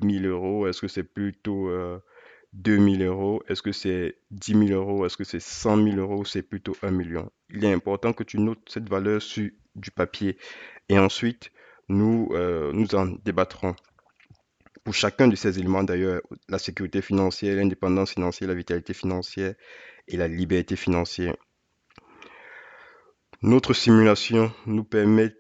1000 euros? Est-ce que c'est plutôt 2000 euros? Est-ce que c'est 10 000 euros? Est-ce que c'est 100 000 euros? C'est plutôt 1 million. Il est important que tu notes cette valeur sur du papier et ensuite nous en débattrons. Pour chacun de ces éléments d'ailleurs, la sécurité financière, l'indépendance financière, la vitalité financière et la liberté financière. Notre simulation nous permet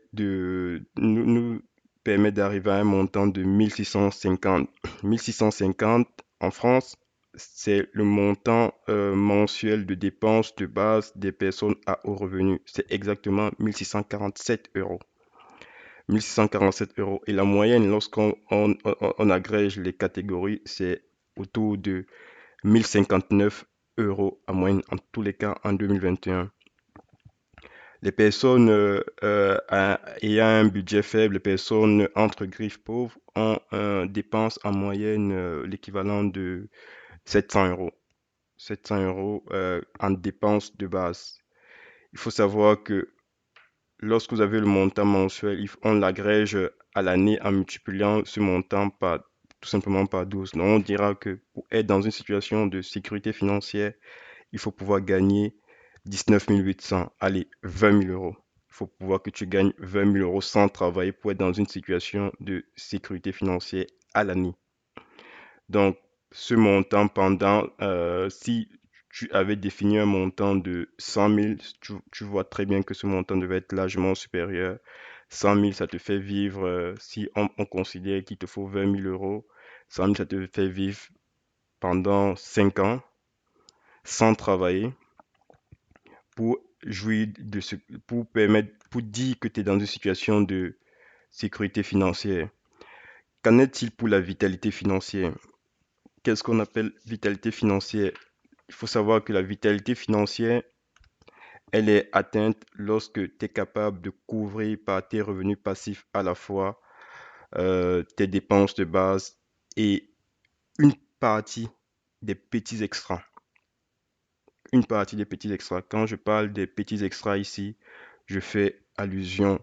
d'arriver à un montant de 1650. 1650 en France, c'est le montant mensuel de dépenses de base des personnes à haut revenu. C'est exactement 1647 euros. 1647 euros. Et la moyenne, lorsqu'on agrège les catégories, c'est autour de 1059 euros en moyenne, en tous les cas en 2021. Les personnes ayant un budget faible, les personnes entre griffes pauvres, dépensent en moyenne l'équivalent de 700 euros. 700 euros en dépenses de base. Il faut savoir que lorsque vous avez le montant mensuel, on l'agrège à l'année en multipliant ce montant par tout simplement par 12. Donc, on dira que pour être dans une situation de sécurité financière, il faut pouvoir gagner 19 800, allez, 20 000 euros. Il faut pouvoir que tu gagnes 20 000 euros sans travailler pour être dans une situation de sécurité financière à l'année. Donc, ce montant si tu avais défini un montant de 100 000, tu vois très bien que ce montant devait être largement supérieur. 100 000, ça te fait vivre, si on considère qu'il te faut 20 000 euros, 100 000, ça te fait vivre pendant 5 ans sans travailler pour jouir de ce, pour permettre, pour dire que tu es dans une situation de sécurité financière. Qu'en est-il pour la vitalité financière? Qu'est-ce qu'on appelle vitalité financière? Il faut savoir que la vitalité financière, elle est atteinte lorsque tu es capable de couvrir par tes revenus passifs à la fois tes dépenses de base et une partie des petits extras. Une partie des petits extras. Quand je parle des petits extras ici, je fais allusion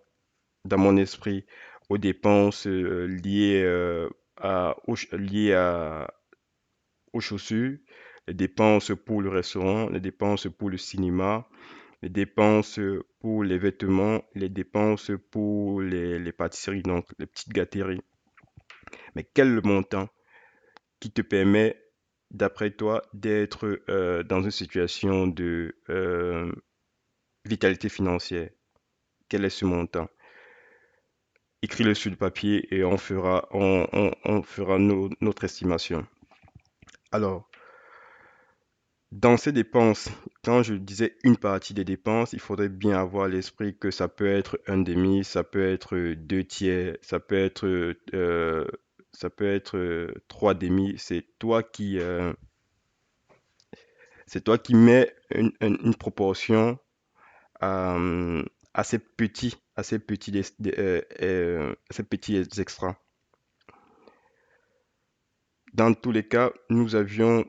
dans mon esprit aux dépenses liées, aux chaussures, les dépenses pour le restaurant, les dépenses pour le cinéma, les dépenses pour les vêtements, les dépenses pour les pâtisseries, donc les petites gâteries. Mais quel est le montant qui te permet, d'après toi, d'être dans une situation de vitalité financière? Quel est ce montant? Écris-le sur le papier et on fera notre estimation. Alors, dans ces dépenses, quand je disais une partie des dépenses, il faudrait bien avoir à l'esprit que ça peut être un demi, ça peut être deux tiers, ça peut être trois demi. C'est toi qui mets une proportion à, à ces petits extras. Dans tous les cas, nous avions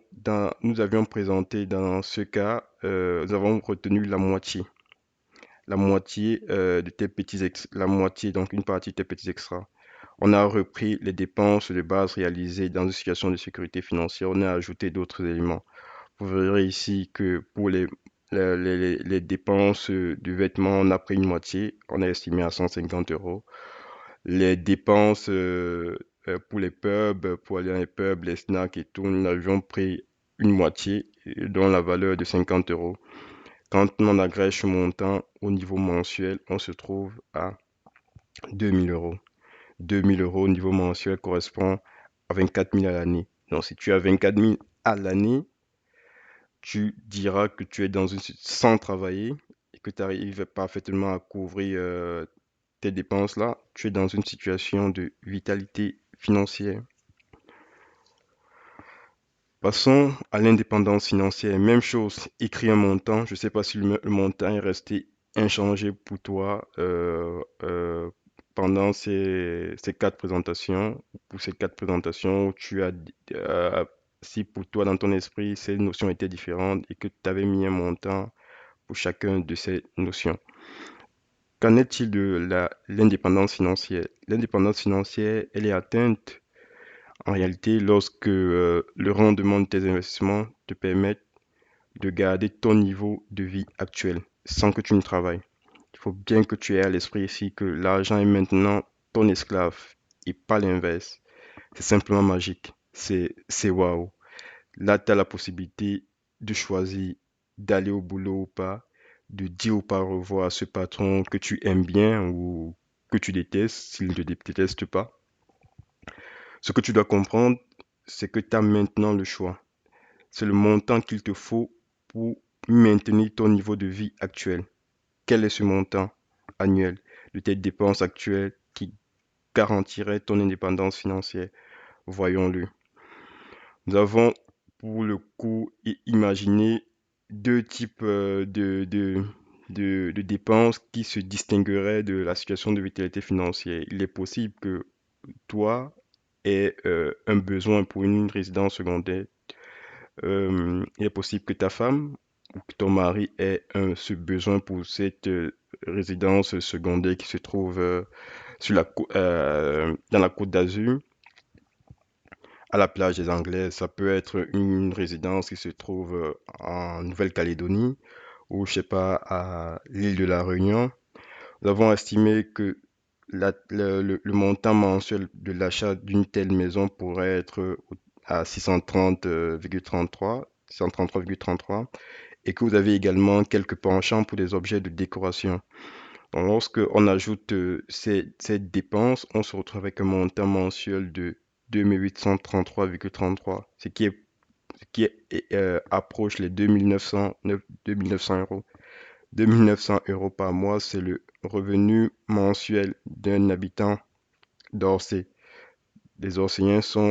présenté dans ce cas, nous avons retenu la moitié. La moitié la moitié, donc une partie de tes petits extras. On a repris les dépenses de base réalisées dans une situation de sécurité financière. On a ajouté d'autres éléments. Vous verrez ici que pour les dépenses de vêtements, on a pris une moitié. On a estimé à 150 euros. Les dépenses pour les pubs, pour aller dans les pubs, les snacks et tout, nous avions pris une moitié, dont la valeur de 50 euros. Quand on agrège ce montant au niveau mensuel, on se trouve à 2000 euros. 2000 euros au niveau mensuel correspond à 24 000 à l'année. Donc, si tu as 24 000 à l'année, tu diras que tu es sans travailler et que tu arrives parfaitement à couvrir tes dépenses là, tu es dans une situation de vitalité financière. Passons à l'indépendance financière. Même chose, écris un montant. Je ne sais pas si le montant est resté inchangé pour toi pendant ces quatre présentations. Pour ces quatre présentations, si pour toi dans ton esprit ces notions étaient différentes et que tu avais mis un montant pour chacun de ces notions. Qu'en est-il de l'indépendance financière? L'indépendance financière, elle est atteinte En réalité, lorsque le rendement de tes investissements te permet de garder ton niveau de vie actuel sans que tu ne travailles. Il faut bien que tu aies à l'esprit ici que l'argent est maintenant ton esclave et pas l'inverse. C'est simplement magique. C'est waouh. Là, tu as la possibilité de choisir d'aller au boulot ou pas, de dire ou pas au revoir à ce patron que tu aimes bien ou que tu détestes, s'il ne te déteste pas. Ce que tu dois comprendre, c'est que tu as maintenant le choix. C'est le montant qu'il te faut pour maintenir ton niveau de vie actuel. Quel est ce montant annuel de tes dépenses actuelles qui garantirait ton indépendance financière? Voyons-le. Nous avons pour le coup imaginé deux types de dépenses qui se distingueraient de la situation de vitalité financière. Il est possible que toi aies un besoin pour une résidence secondaire. Il est possible que ta femme ou que ton mari ait ce besoin pour cette résidence secondaire qui se trouve dans la Côte d'Azur, à la plage des Anglais. Ça peut être une résidence qui se trouve en Nouvelle-Calédonie ou, je sais pas, à l'île de la Réunion. Nous avons estimé que le montant mensuel de l'achat d'une telle maison pourrait être à 630,33, 633,33, et que vous avez également quelques penchants pour des objets de décoration. Donc, lorsque on ajoute ces dépenses, on se retrouve avec un montant mensuel de 2833,33, ce qui approche les 2900 euros. 2900 euros par mois, c'est le revenu mensuel d'un habitant d'Orsay. Les Orséens sont